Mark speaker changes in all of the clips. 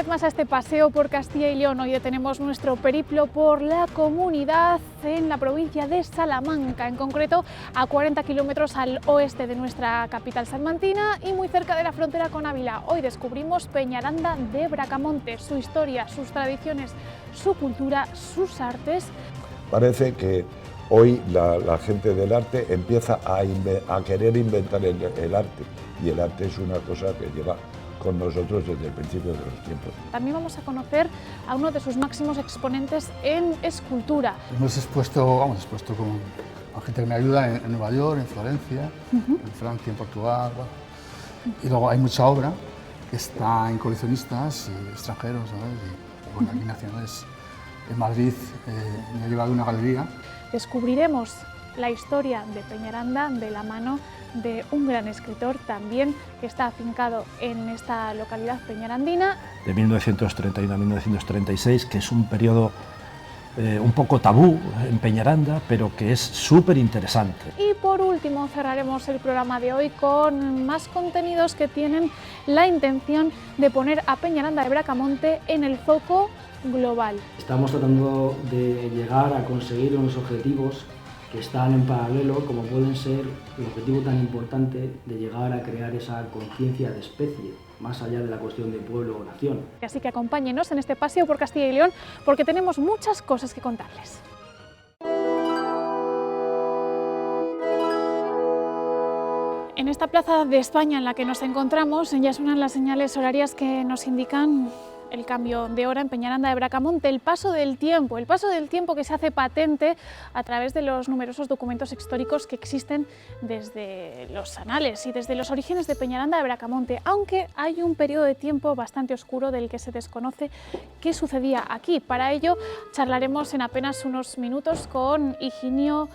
Speaker 1: vez más a este paseo por Castilla y León. Hoy detenemos nuestro periplo por la comunidad en la provincia de Salamanca, en concreto a 40 kilómetros al oeste de nuestra capital salmantina y muy cerca de la frontera con Ávila. Hoy descubrimos Peñaranda de Bracamonte, su historia, sus tradiciones, su cultura, sus artes.
Speaker 2: Parece que hoy la gente del arte empieza a querer inventar el arte, y el arte es una cosa que lleva con nosotros desde el principio de los tiempos.
Speaker 1: También vamos a conocer a uno de sus máximos exponentes en escultura.
Speaker 3: Hemos expuesto con gente que me ayuda en Nueva York, en Florencia, en Francia, en Portugal. Y luego hay mucha obra que está en coleccionistas y extranjeros, ¿sabes? Y bueno, aquí nacionales. En Madrid me ha llevado una galería.
Speaker 1: Descubriremos la historia de Peñaranda de la mano de un gran escritor también que está afincado en esta localidad peñarandina.
Speaker 4: De 1931 a 1936, que es un periodo un poco tabú en Peñaranda, pero que es súper interesante.
Speaker 1: Y por último cerraremos el programa de hoy con más contenidos que tienen la intención de poner a Peñaranda de Bracamonte en el foco global.
Speaker 5: Estamos tratando de llegar a conseguir unos objetivos que están en paralelo, como pueden ser el objetivo tan importante de llegar a crear esa conciencia de especie, más allá de la cuestión de pueblo o nación.
Speaker 1: Así que acompáñenos en este paseo por Castilla y León, porque tenemos muchas cosas que contarles. En esta plaza de España en la que nos encontramos ya suenan las señales horarias que nos indican el cambio de hora en Peñaranda de Bracamonte, el paso del tiempo que se hace patente a través de los numerosos documentos históricos que existen desde los anales y desde los orígenes de Peñaranda de Bracamonte, aunque hay un periodo de tiempo bastante oscuro del que se desconoce qué sucedía aquí. Para ello charlaremos en apenas unos minutos con Higinio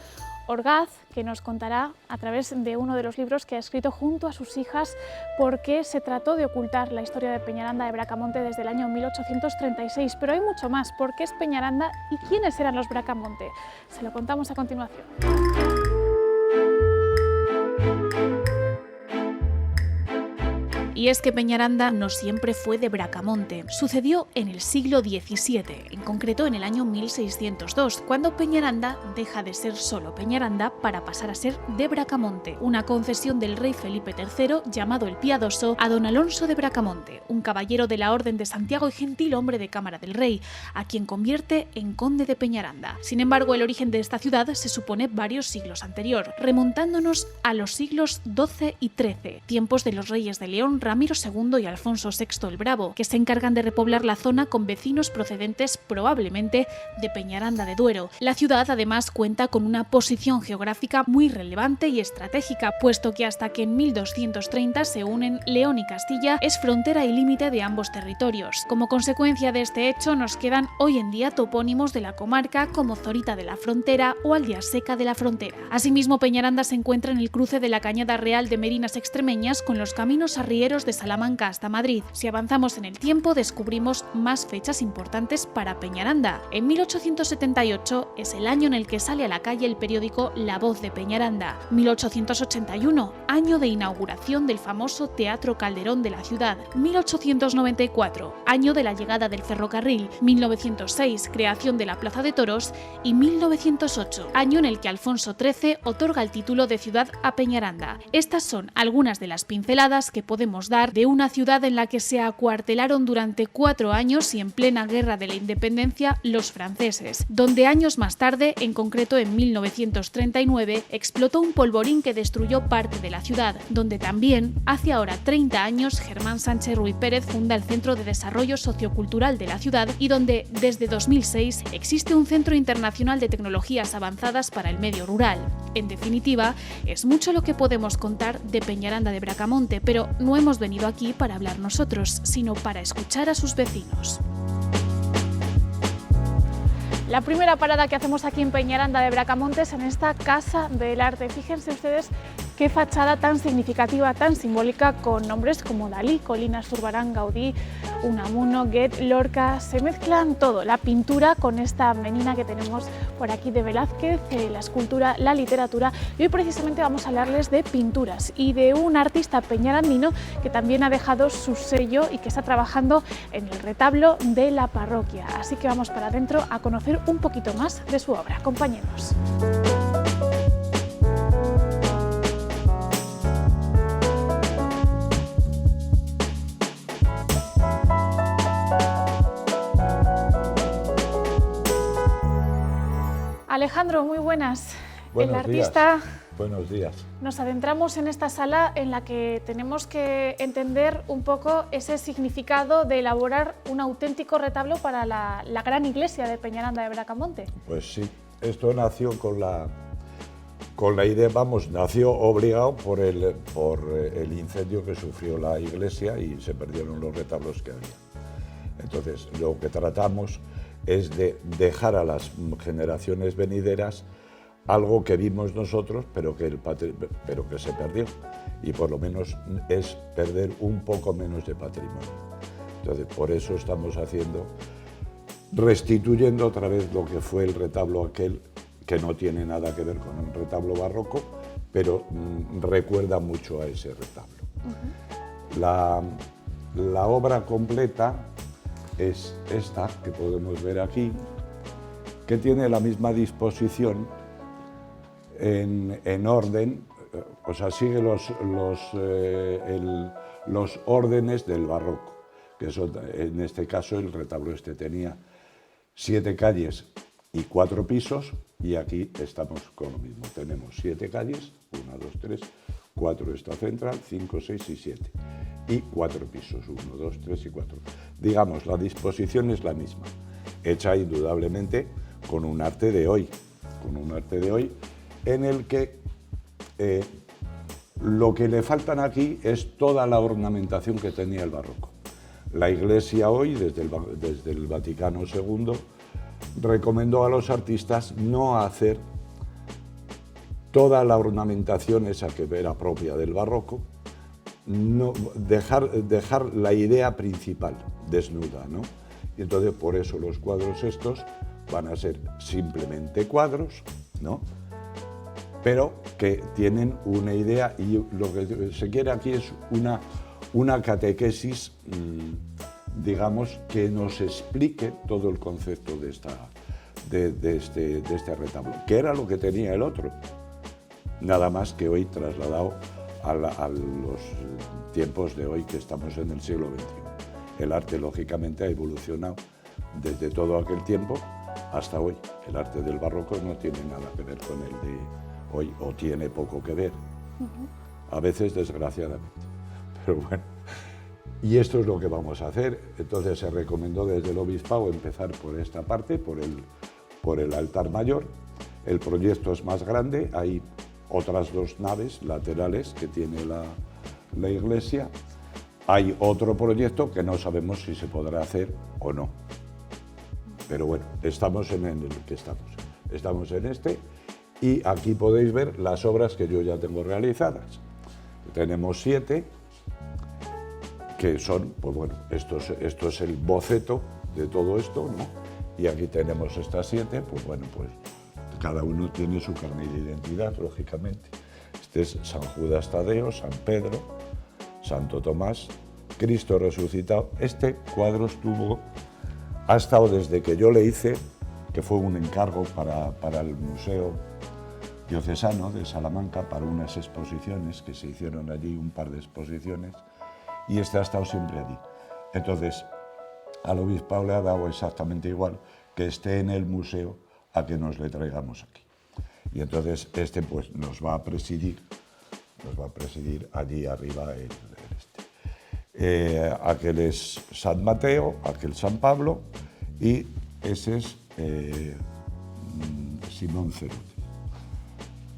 Speaker 1: Orgaz, que nos contará a través de uno de los libros que ha escrito junto a sus hijas por qué se trató de ocultar la historia de Peñaranda de Bracamonte desde el año 1836. Pero hay mucho más, ¿por qué es Peñaranda y quiénes eran los Bracamonte? Se lo contamos a continuación. Y es que Peñaranda no siempre fue de Bracamonte. Sucedió en el siglo XVII, en concreto en el año 1602, cuando Peñaranda deja de ser solo Peñaranda para pasar a ser de Bracamonte, una concesión del rey Felipe III, llamado el Piadoso, a don Alonso de Bracamonte, un caballero de la Orden de Santiago y gentil hombre de cámara del rey, a quien convierte en conde de Peñaranda. Sin embargo, el origen de esta ciudad se supone varios siglos anterior, remontándonos a los siglos XII y XIII, tiempos de los reyes de León, Ramiro II y Alfonso VI el Bravo, que se encargan de repoblar la zona con vecinos procedentes probablemente de Peñaranda de Duero. La ciudad además cuenta con una posición geográfica muy relevante y estratégica, puesto que hasta que en 1230 se unen León y Castilla, es frontera y límite de ambos territorios. Como consecuencia de este hecho nos quedan hoy en día topónimos de la comarca como Zorita de la Frontera o Aldeaseca de la Frontera. Asimismo, Peñaranda se encuentra en el cruce de la Cañada Real de Merinas Extremeñas con los caminos arrieros de Salamanca hasta Madrid. Si avanzamos en el tiempo, descubrimos más fechas importantes para Peñaranda. En 1878 es el año en el que sale a la calle el periódico La Voz de Peñaranda. 1881, año de inauguración del famoso Teatro Calderón de la ciudad. 1894, año de la llegada del ferrocarril. 1906, creación de la Plaza de Toros. Y 1908, año en el que Alfonso XIII otorga el título de ciudad a Peñaranda. Estas son algunas de las pinceladas que podemos dar de una ciudad en la que se acuartelaron durante 4 años y en plena guerra de la independencia los franceses, donde años más tarde, en concreto en 1939, explotó un polvorín que destruyó parte de la ciudad, donde también, hace ahora 30 años, Germán Sánchez Ruy Pérez funda el Centro de Desarrollo Sociocultural de la ciudad y donde, desde 2006, existe un Centro Internacional de Tecnologías Avanzadas para el Medio Rural. En definitiva, es mucho lo que podemos contar de Peñaranda de Bracamonte, pero no hemos venido aquí para hablar nosotros, sino para escuchar a sus vecinos. La primera parada que hacemos aquí en Peñaranda de Bracamonte es en esta Casa del Arte. Fíjense ustedes Qué fachada tan significativa, tan simbólica, con nombres como Dalí, Colina, Zurbarán, Gaudí, Unamuno, Goethe, Lorca. Se mezclan todo, la pintura con esta menina que tenemos por aquí de Velázquez, la escultura, la literatura. Y hoy precisamente vamos a hablarles de pinturas y de un artista peñarandino que también ha dejado su sello y que está trabajando en el retablo de la parroquia. Así que vamos para adentro a conocer un poquito más de su obra. Acompáñenos. Alejandro, muy buenas.
Speaker 2: Buenos
Speaker 1: El artista.
Speaker 2: días. Buenos días.
Speaker 1: Nos adentramos en esta sala en la que tenemos que entender un poco ese significado de elaborar un auténtico retablo para la gran iglesia de Peñaranda de Bracamonte.
Speaker 2: Pues sí, esto nació con la idea, nació obligado por el incendio que sufrió la iglesia y se perdieron los retablos que había. Entonces, lo que tratamos es de dejar a las generaciones venideras algo que vimos nosotros, pero que se perdió, y por lo menos es perder un poco menos de patrimonio. Entonces, por eso estamos restituyendo otra vez lo que fue el retablo aquel, que no tiene nada que ver con un retablo barroco, pero recuerda mucho a ese retablo. La obra completa es esta que podemos ver aquí, que tiene la misma disposición en orden, o sea, sigue los órdenes del barroco, que son, en este caso el retablo tenía 7 calles y 4 pisos, y aquí estamos con lo mismo, tenemos 7 calles, 1, 2, 3, 4 esta central, 5, 6 y 7, y 4 pisos, 1, 2, 3 y 4. Digamos, la disposición es la misma, hecha indudablemente con un arte de hoy, en el que lo que le faltan aquí es toda la ornamentación que tenía el barroco. La Iglesia hoy, desde el Vaticano II, recomendó a los artistas no hacer toda la ornamentación esa que era propia del barroco, no, dejar la idea principal desnuda, ¿no? Y entonces por eso los cuadros estos van a ser simplemente cuadros, ¿no? Pero que tienen una idea, y lo que se quiere aquí es una catequesis, digamos, que nos explique todo el concepto de este retablo, que era lo que tenía el otro, nada más que hoy trasladado a los tiempos de hoy, que estamos en el siglo XXI. El arte, lógicamente, ha evolucionado desde todo aquel tiempo hasta hoy. El arte del barroco no tiene nada que ver con el de hoy, o tiene poco que ver, a veces desgraciadamente, pero bueno. Y esto es lo que vamos a hacer. Entonces se recomendó desde el obispado empezar por esta parte, por el altar mayor. El proyecto es más grande, hay otras 2 naves laterales que tiene la iglesia. Hay otro proyecto que no sabemos si se podrá hacer o no, pero bueno, estamos en el que estamos en este. Y aquí podéis ver las obras que yo ya tengo realizadas. Tenemos 7, que son, pues bueno, esto es el boceto de todo esto, ¿no? Y aquí tenemos estas 7, pues bueno, pues cada uno tiene su carnet de identidad, lógicamente. Este es San Judas Tadeo, San Pedro, Santo Tomás, Cristo resucitado. Este cuadro ha estado desde que yo le hice, que fue un encargo para el Museo Diocesano de Salamanca, para unas exposiciones que se hicieron allí, un par de exposiciones, y este ha estado siempre allí. Entonces, al obispado le ha dado exactamente igual que esté en el museo a que nos le traigamos aquí. Y entonces este pues nos va a presidir allí arriba aquel es San Mateo, aquel San Pablo, y ese es Simón Ceruti.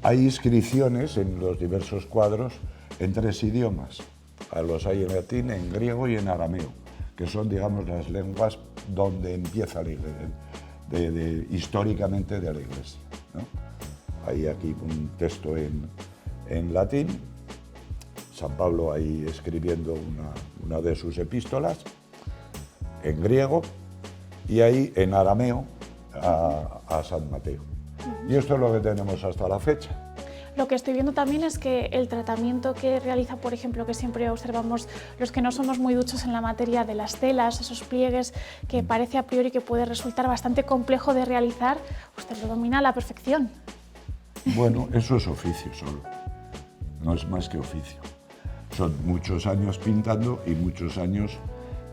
Speaker 2: Hay inscripciones en los diversos cuadros en 3 idiomas. Los hay en latín, en griego y en arameo, que son, digamos, las lenguas donde empieza la iglesia, históricamente de la iglesia, ¿no? Hay aquí un texto en latín, San Pablo ahí escribiendo una de sus epístolas, en griego, y ahí en arameo a San Mateo. Y esto es lo que tenemos hasta la fecha.
Speaker 1: Lo que estoy viendo también es que el tratamiento que realiza, por ejemplo, que siempre observamos los que no somos muy duchos en la materia de las telas, esos pliegues, que parece a priori que puede resultar bastante complejo de realizar, usted lo domina a la perfección.
Speaker 2: Bueno, eso es oficio solo, no es más que oficio. Son muchos años pintando y muchos años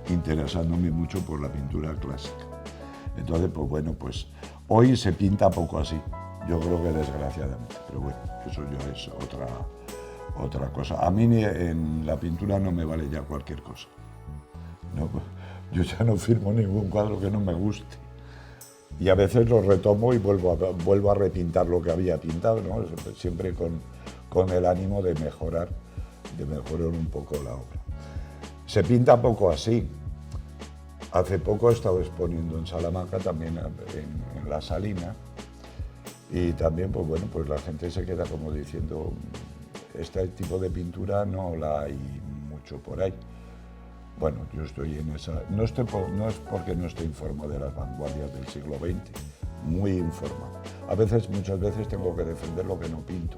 Speaker 2: interesándome mucho por la pintura clásica. Entonces, pues bueno, pues hoy se pinta poco así, yo creo que desgraciadamente, pero bueno, eso ya es otra cosa. A mí en la pintura no me vale ya cualquier cosa. No, yo ya no firmo ningún cuadro que no me guste. Y a veces lo retomo y vuelvo a repintar lo que había pintado, ¿no? Siempre con el ánimo de mejorar un poco la obra. Se pinta poco así. Hace poco he estado exponiendo en Salamanca, también en La Salina, y también, pues bueno, pues la gente se queda como diciendo, este tipo de pintura no la hay mucho por ahí. Bueno, yo estoy en esa, no es porque no esté informado de las vanguardias del siglo XX, muy informado. Muchas veces tengo que defender lo que no pinto,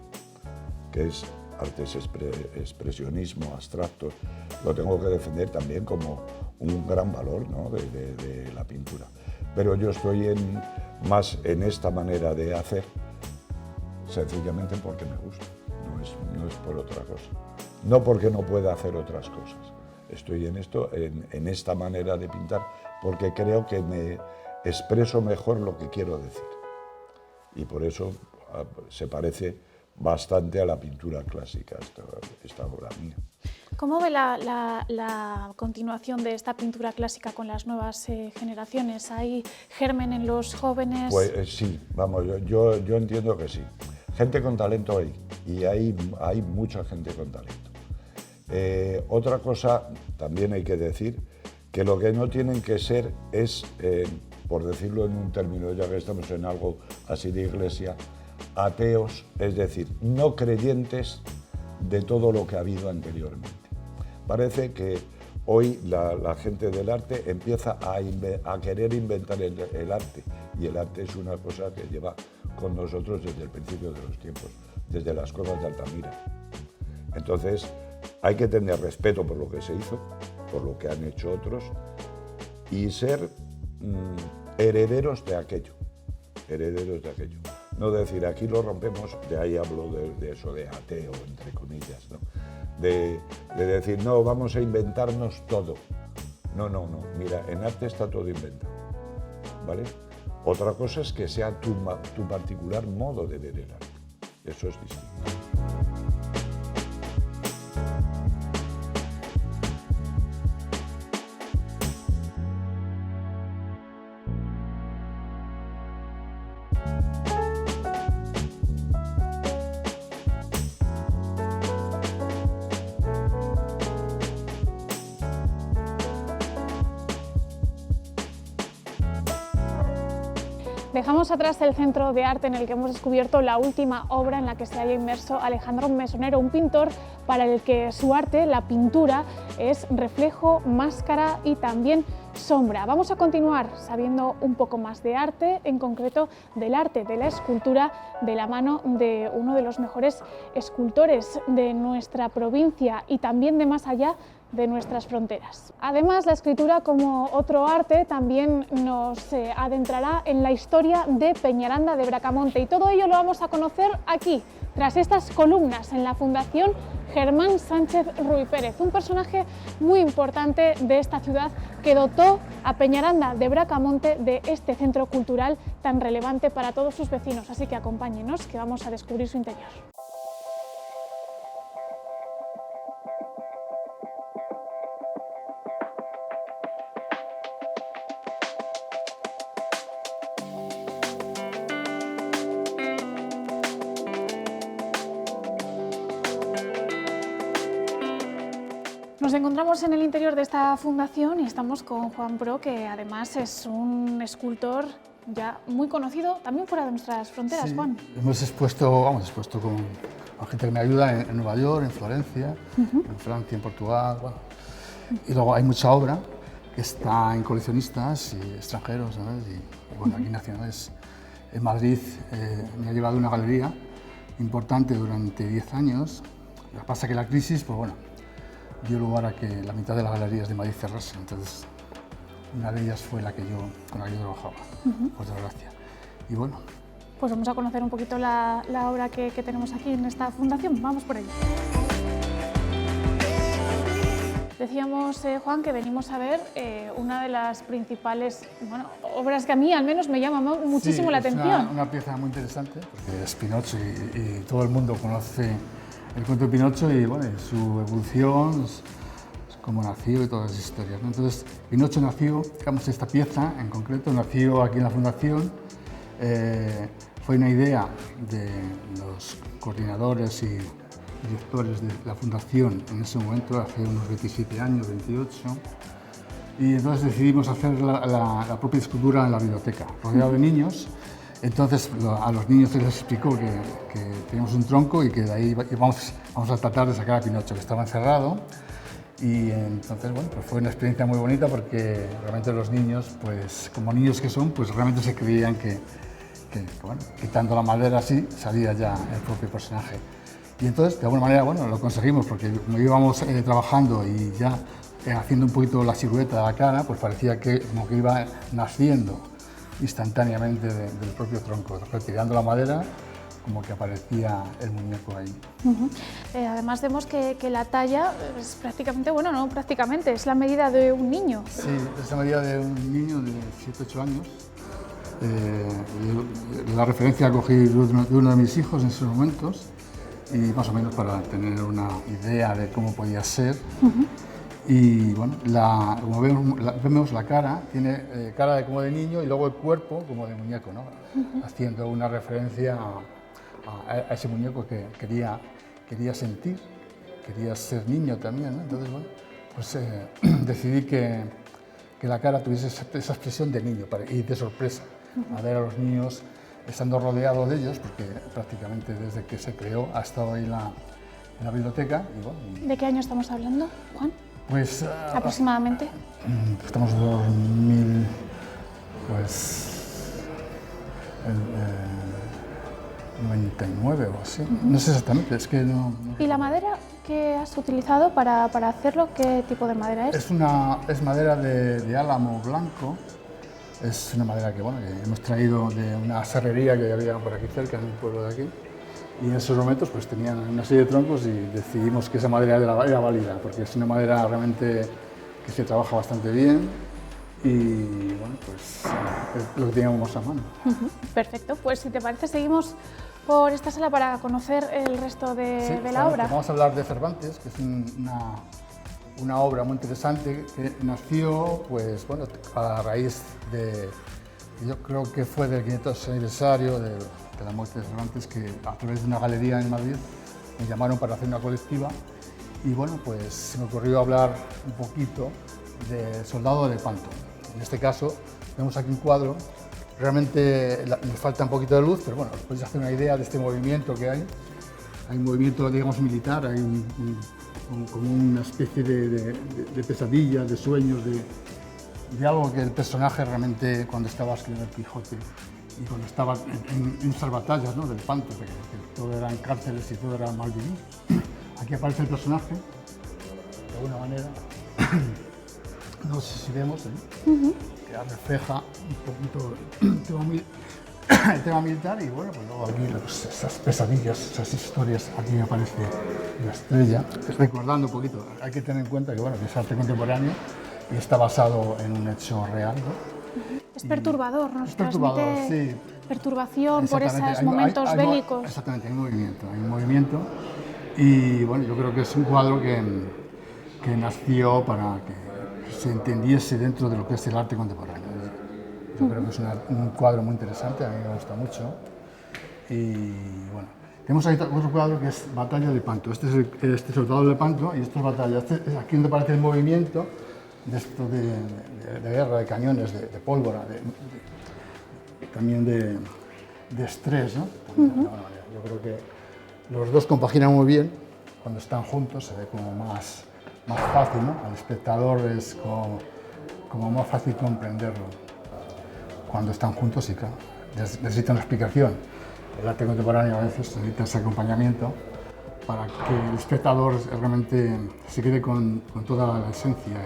Speaker 2: que es artes expresionismo, abstracto, lo tengo que defender también como un gran valor, ¿no?, de la pintura. Pero yo estoy más en esta manera de hacer, sencillamente porque me gusta, no es por otra cosa. No porque no pueda hacer otras cosas. Estoy en esto, en esta manera de pintar, porque creo que me expreso mejor lo que quiero decir. Y por eso se parece bastante a la pintura clásica, esta obra mía.
Speaker 1: ¿Cómo ve la continuación de esta pintura clásica con las nuevas generaciones? ¿Hay germen en los jóvenes?
Speaker 2: Pues sí, vamos, yo entiendo que sí. Gente con talento hay, y hay mucha gente con talento. Otra cosa, también hay que decir, que lo que no tienen que ser es, por decirlo en un término, ya que estamos en algo así de iglesia, ateos, es decir, no creyentes de todo lo que ha habido anteriormente. Parece que hoy la gente del arte empieza a querer inventar el arte, y el arte es una cosa que lleva con nosotros desde el principio de los tiempos, desde las cuevas de Altamira. Entonces, hay que tener respeto por lo que se hizo, por lo que han hecho otros, y ser herederos de aquello. No decir, aquí lo rompemos, de ahí hablo de eso de ateo, entre comillas, ¿no? De decir, no, vamos a inventarnos todo. No, mira, en arte está todo inventado, ¿vale? Otra cosa es que sea tu particular modo de ver el arte. Eso es distinto.
Speaker 1: Dejamos atrás el centro de arte en el que hemos descubierto la última obra en la que se haya inmerso Alejandro Mesonero, un pintor para el que su arte, la pintura, es reflejo, máscara y también sombra. Vamos a continuar sabiendo un poco más de arte, en concreto del arte de la escultura, de la mano de uno de los mejores escultores de nuestra provincia y también de más allá de nuestras fronteras. Además, la escritura, como otro arte, también nos adentrará en la historia de Peñaranda de Bracamonte, y todo ello lo vamos a conocer aquí, tras estas columnas, en la Fundación Germán Sánchez Ruy Pérez, un personaje muy importante de esta ciudad que dotó a Peñaranda de Bracamonte de este centro cultural tan relevante para todos sus vecinos. Así que acompáñenos, que vamos a descubrir su interior. Nos encontramos en el interior de esta fundación y estamos con Juan Pro, que además es un escultor ya muy conocido también fuera de nuestras fronteras,
Speaker 3: Sí,
Speaker 1: Juan.
Speaker 3: hemos expuesto con gente que me ayuda en Nueva York, en Florencia, en Francia, en Portugal. Bueno. Y luego hay mucha obra que está en coleccionistas y extranjeros, ¿sabes? Y bueno, aquí nacionales. En Madrid me ha llevado una galería importante durante 10 años. Lo que pasa es que la crisis, pues bueno, dio lugar a que la mitad de las galerías de Madrid cerrasen. Entonces, una de ellas fue con la que yo trabajaba, por desgracia. Y bueno,
Speaker 1: Pues vamos a conocer un poquito la obra que tenemos aquí en esta fundación. Vamos por ello. Decíamos, Juan, que venimos a ver una de las principales obras que a mí al menos me llama muchísimo la atención.
Speaker 3: Es una pieza muy interesante, porque es Pinocho y todo el mundo conoce el cuento de Pinocho y bueno, su evolución, cómo nació y todas las historias, ¿no? Entonces, Pinocho nació, digamos, esta pieza en concreto, nació aquí en la Fundación. Fue una idea de los coordinadores y directores de la Fundación en ese momento, hace unos 27 años, 28, y entonces decidimos hacer la propia escultura en la biblioteca, rodeado de niños. Entonces a los niños se les explicó que teníamos un tronco y que de ahí vamos a tratar de sacar a Pinocho, que estaba encerrado. Y entonces, bueno, pues fue una experiencia muy bonita porque realmente los niños, pues como niños que son, pues realmente se creían que bueno, quitando la madera así, salía ya el propio personaje. Y entonces, de alguna manera, bueno, lo conseguimos porque como íbamos trabajando y ya haciendo un poquito la silueta de la cara, pues parecía como que iba naciendo instantáneamente del propio tronco, retirando la madera, como que aparecía el muñeco ahí.
Speaker 1: Además vemos que la talla es prácticamente, bueno, no prácticamente, es la medida de un niño.
Speaker 3: Sí, es la medida de un niño de 7-8 años. La referencia la cogí de uno de mis hijos en esos momentos y más o menos para tener una idea de cómo podía ser. Y bueno, como vemos la cara, tiene cara como de niño y luego el cuerpo como de muñeco, ¿no? Haciendo una referencia a ese muñeco que quería sentir, quería ser niño también, ¿no? Entonces, bueno, pues decidí que la cara tuviese esa expresión de niño y de sorpresa, a ver a los niños estando rodeados de ellos, porque prácticamente desde que se creó ha estado ahí en la biblioteca. Y bueno,
Speaker 1: ¿De qué año estamos hablando, Juan?
Speaker 3: Pues
Speaker 1: aproximadamente.
Speaker 3: Estamos en 2000, pues 99 o así. No sé exactamente, es que no.
Speaker 1: ¿Y la madera que has utilizado para hacerlo, qué tipo de madera es?
Speaker 3: Es madera de álamo blanco. Es una madera que, bueno, que hemos traído de una serrería que había por aquí cerca, en un pueblo de aquí. Y en esos momentos pues tenían una serie de troncos y decidimos que esa madera era válida, porque es una madera realmente que se trabaja bastante bien y bueno, pues es lo que teníamos a mano.
Speaker 1: Perfecto, pues si te parece seguimos por esta sala para conocer el resto de la obra.
Speaker 3: Vamos a hablar de Cervantes, que es una obra muy interesante que nació pues, bueno, a raíz de, yo creo que fue del 500 aniversario de la muerte de Cervantes, que a través de una galería en Madrid me llamaron para hacer una colectiva y bueno, pues se me ocurrió hablar un poquito de Soldado de Lepanto. En este caso vemos aquí un cuadro, realmente nos falta un poquito de luz, pero bueno, os podéis hacer una idea de este movimiento que hay. Hay un movimiento, digamos, militar, hay como una especie de pesadilla, de sueños, de algo que el personaje realmente cuando estaba escribiendo el Quijote y cuando estaba en esas batallas, ¿no?, del Lepanto, que todo eran cárceles y todo era mal vivir. Aquí aparece el personaje, de alguna manera, no sé si vemos, que refleja un poquito el tema militar y bueno, pues luego aquí esas pesadillas, esas historias, aquí aparece la estrella, recordando un poquito, hay que tener en cuenta que bueno, que es arte contemporáneo y está basado en un hecho real, ¿no?
Speaker 1: Es perturbador, nos
Speaker 3: perturbador,
Speaker 1: transmite
Speaker 3: sí.
Speaker 1: Perturbación por esos momentos bélicos.
Speaker 3: Exactamente, hay un movimiento y bueno, yo creo que es un cuadro que nació para que se entendiese dentro de lo que es el arte contemporáneo. Yo creo que es un cuadro muy interesante, a mí me gusta mucho. Y bueno, tenemos ahí otro cuadro que es Batalla de Lepanto. Este es Soldado de Lepanto y esto es batalla. Es aquí donde aparece el movimiento de esto de guerra, de cañones, de pólvora. también de estrés, ¿no? Yo creo que los dos compaginan muy bien, cuando están juntos se ve como más fácil, ¿no? Al espectador es como más fácil comprenderlo. Cuando están juntos, sí, claro, necesitan una explicación. El arte contemporáneo a veces necesita ese acompañamiento para que el espectador realmente se quede con toda la esencia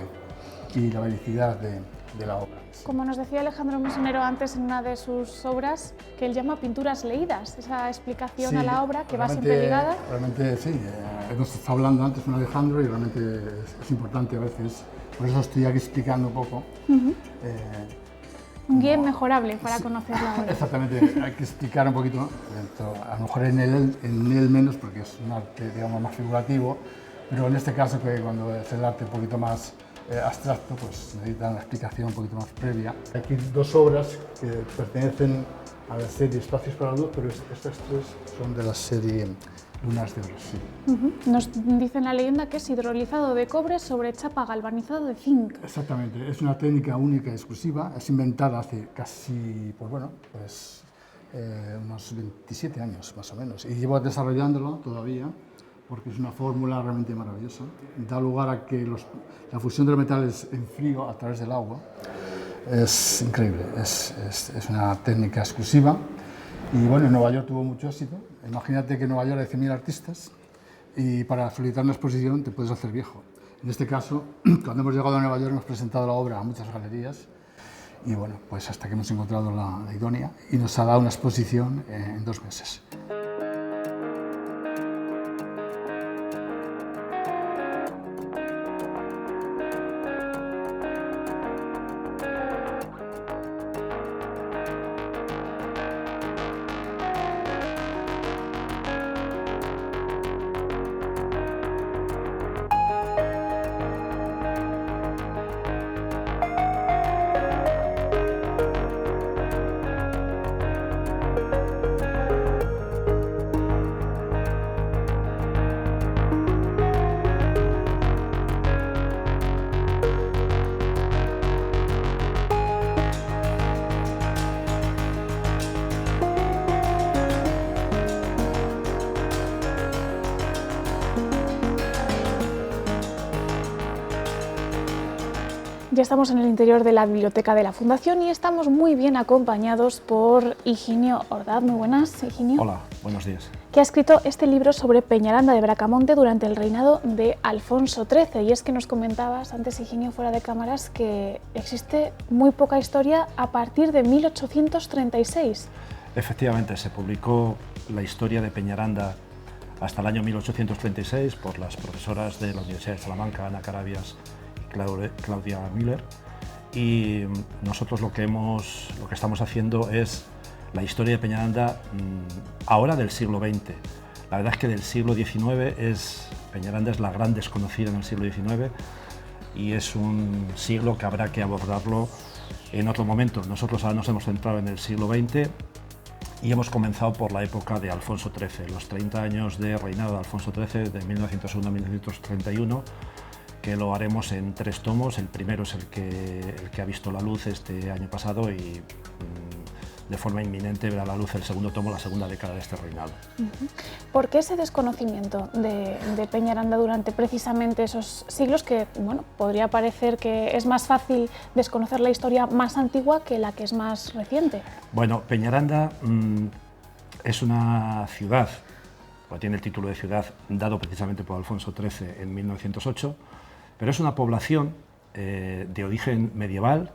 Speaker 3: y la vericidad de la obra.
Speaker 1: Como nos decía Alejandro Mesonero antes en una de sus obras, que él llama pinturas leídas, esa explicación a la obra que va siempre ligada.
Speaker 3: Realmente sí, hemos estado hablando antes con Alejandro y realmente es importante a veces, por eso estoy aquí explicando un poco.
Speaker 1: Un guía inmejorable para conocer la obra.
Speaker 3: Exactamente, hay que explicar un poquito, a lo mejor en él menos porque es un arte, digamos, más figurativo, pero en este caso, que cuando es el arte un poquito más abstracto, pues necesita una explicación un poquito más previa. Hay aquí dos obras que pertenecen a la serie Espacios para la Luz, pero estas tres son de la serie Lunas de Brasil.
Speaker 1: Nos dice en la leyenda que es hidrolizado de cobre sobre chapa galvanizado de zinc.
Speaker 3: Exactamente, es una técnica única y exclusiva, es inventada hace casi, unos 27 años más o menos, y llevo desarrollándolo todavía, porque es una fórmula realmente maravillosa. Da lugar a que la fusión de los metales en frío a través del agua es increíble, es una técnica exclusiva. Y bueno, en Nueva York tuvo mucho éxito. Imagínate que en Nueva York hay 100.000 artistas y para solicitar una exposición te puedes hacer viejo. En este caso, cuando hemos llegado a Nueva York hemos presentado la obra a muchas galerías y bueno, pues hasta que hemos encontrado la idónea y nos ha dado una exposición en 2 meses.
Speaker 1: Ya estamos en el interior de la biblioteca de la Fundación y estamos muy bien acompañados por Higinio Ordaz. Muy buenas, Higinio.
Speaker 4: Hola, buenos días.
Speaker 1: Que ha escrito este libro sobre Peñaranda de Bracamonte durante el reinado de Alfonso XIII. Y es que nos comentabas antes, Higinio, fuera de cámaras, que existe muy poca historia a partir de 1836.
Speaker 4: Efectivamente, se publicó la historia de Peñaranda hasta el año 1836 por las profesoras de la Universidad de Salamanca, Ana Carabias y Claudia Müller, y nosotros lo que estamos haciendo es la historia de Peñaranda ahora del siglo XX. La verdad es que del siglo XIX Peñaranda es la gran desconocida en el siglo XIX y es un siglo que habrá que abordarlo en otro momento. Nosotros ahora nos hemos centrado en el siglo XX y hemos comenzado por la época de Alfonso XIII, los 30 años de reinado de Alfonso XIII, de 1901 a 1931, que lo haremos en 3 tomos. El primero es el que ha visto la luz este año pasado y de forma inminente verá la luz el segundo tomo, la segunda década de este reinado.
Speaker 1: ¿Por qué ese desconocimiento de Peñaranda durante precisamente esos siglos que, bueno, podría parecer que es más fácil desconocer la historia más antigua que la que es más reciente?
Speaker 4: Bueno, Peñaranda es una ciudad, tiene el título de ciudad dado precisamente por Alfonso XIII en 1908, pero es una población de origen medieval,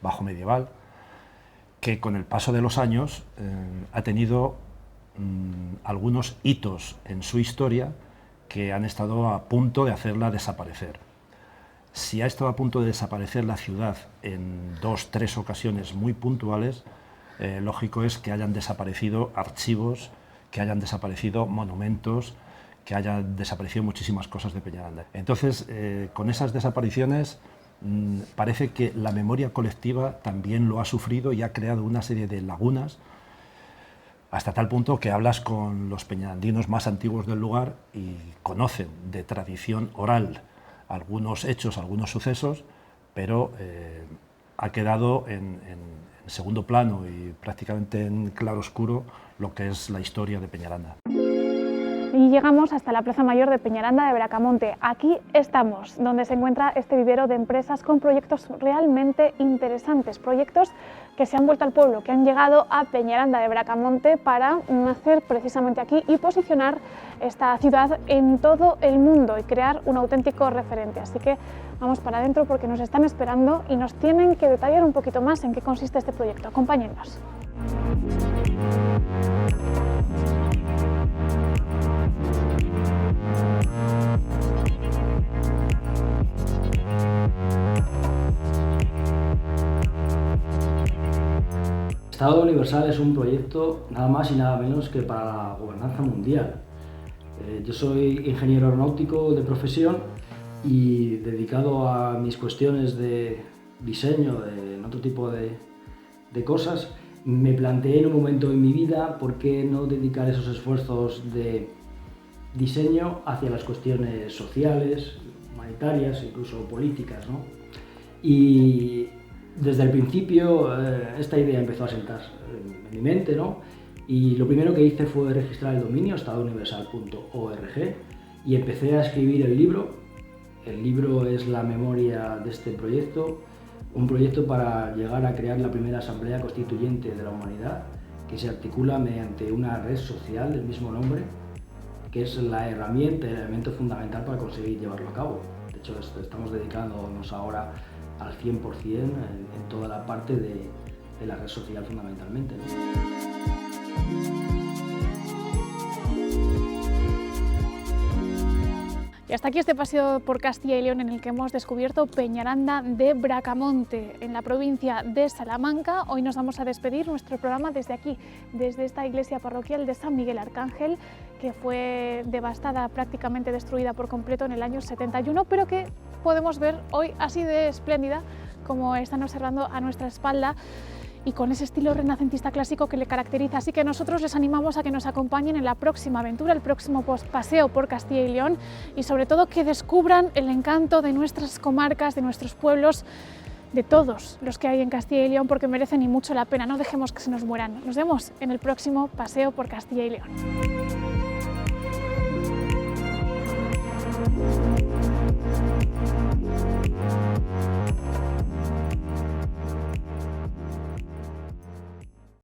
Speaker 4: bajo medieval, que con el paso de los años ha tenido algunos hitos en su historia que han estado a punto de hacerla desaparecer. Si ha estado a punto de desaparecer la ciudad en 2 o 3 ocasiones muy puntuales, lógico es que hayan desaparecido archivos, que hayan desaparecido monumentos, que hayan desaparecido muchísimas cosas de Peñaranda. Entonces, con esas desapariciones, parece que la memoria colectiva también lo ha sufrido y ha creado una serie de lagunas, hasta tal punto que hablas con los peñarandinos más antiguos del lugar y conocen de tradición oral algunos hechos, algunos sucesos, pero ha quedado en segundo plano y prácticamente en claroscuro lo que es la historia de Peñaranda.
Speaker 1: Y llegamos hasta la Plaza Mayor de Peñaranda de Bracamonte. Aquí estamos, donde se encuentra este vivero de empresas con proyectos realmente interesantes, proyectos que se han vuelto al pueblo, que han llegado a Peñaranda de Bracamonte para nacer precisamente aquí y posicionar esta ciudad en todo el mundo y crear un auténtico referente. Así que vamos para adentro porque nos están esperando y nos tienen que detallar un poquito más en qué consiste este proyecto. Acompáñennos.
Speaker 5: Estado Universal es un proyecto nada más y nada menos que para la gobernanza mundial. Yo soy ingeniero aeronáutico de profesión y dedicado a mis cuestiones de diseño, en otro tipo de cosas, me planteé en un momento en mi vida por qué no dedicar esos esfuerzos de diseño hacia las cuestiones sociales, humanitarias, incluso políticas, ¿no? Y desde el principio esta idea empezó a sentar en mi mente, ¿no? Y lo primero que hice fue registrar el dominio estadouniversal.org y empecé a escribir el libro. El libro es la memoria de este proyecto, un proyecto para llegar a crear la primera asamblea constituyente de la humanidad, que se articula mediante una red social del mismo nombre, que es la herramienta, el elemento fundamental para conseguir llevarlo a cabo. De hecho, estamos dedicándonos ahora al 100% en toda la parte de la red social fundamentalmente, ¿no?
Speaker 1: Y hasta aquí este paseo por Castilla y León en el que hemos descubierto Peñaranda de Bracamonte, en la provincia de Salamanca. Hoy nos vamos a despedir nuestro programa desde aquí, desde esta iglesia parroquial de San Miguel Arcángel, que fue devastada, prácticamente destruida por completo en el año 71, pero que podemos ver hoy así de espléndida como están observando a nuestra espalda, y con ese estilo renacentista clásico que le caracteriza. Así que nosotros les animamos a que nos acompañen en la próxima aventura, el próximo paseo por Castilla y León, y sobre todo que descubran el encanto de nuestras comarcas, de nuestros pueblos, de todos los que hay en Castilla y León, porque merecen y mucho la pena. No dejemos que se nos mueran. Nos vemos en el próximo paseo por Castilla y León.